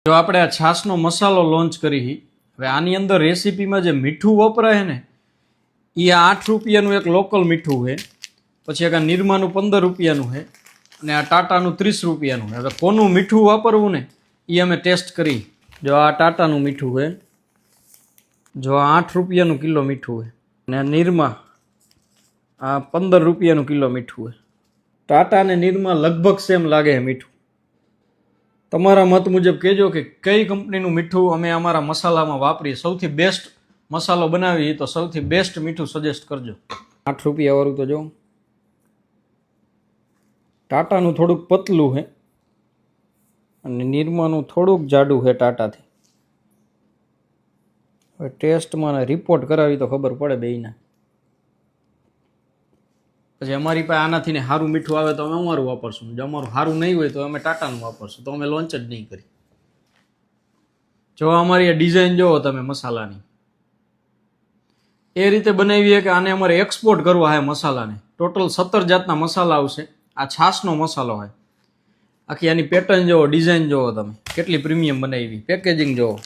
જો આપણે આ છાશનો મસાલો લોન્ચ કરી, હવે આની અંદર રેસીપીમાં જે મીઠું વપરાય ને એ 8 રૂપિયાનું એક લોકલ મીઠું છે, પછી એક આ નિરમાનું 15 રૂપિયાનું છે અને આ ટાટાનું 30 રૂપિયાનું છે. હવે કોનું મીઠું વાપરવું ને એ અમે ટેસ્ટ કરી. જો આ ટાટાનું મીઠું છે, જો આ 8 રૂપિયાનું કિલો મીઠું છે અને આ નિરમા આ 15 રૂપિયાનું કિલો મીઠું છે. ટાટા અને નિરમા લગભગ સેમ લાગે છે મીઠું. તમારા મત મુજબ કહેજો કે કઈ કંપનીનું મીઠું અમે અમારા મસાલામાં વાપરીએ, સૌથી બેસ્ટ મસાલો બનાવીએ તો સૌથી બેસ્ટ મીઠું સજેસ્ટ કરજો. 8 રૂપિયાવાળું તો જો ટાટાનું થોડુંક પતલું છે અને નિરમાનું થોડુંક જાડું છે ટાટાથી. હવે ટેસ્ટમાં રિપોર્ટ કરાવી તો ખબર પડે બેયના. પછી અમારી પાસે આનાથી ને સારું મીઠું આવે તો અમે અમારું વાપરશું, જો અમારું સારું નહીં હોય તો અમે ટાટાનું વાપરશું, તો અમે લોન્ચ જ નહીં કરી. જો અમારી આ ડિઝાઇન જોવો તમે મસાલાની, એ રીતે બનાવીએ કે આને અમારે એક્સપોર્ટ કરવા છે મસાલાને. ટોટલ 17 જાતના મસાલા આવશે. આ છાશનો મસાલો હોય. આખી આની પેટર્ન જોવો, ડિઝાઇન જોવો તમે, કેટલી પ્રીમિયમ બનાવી, પેકેજિંગ જોવો.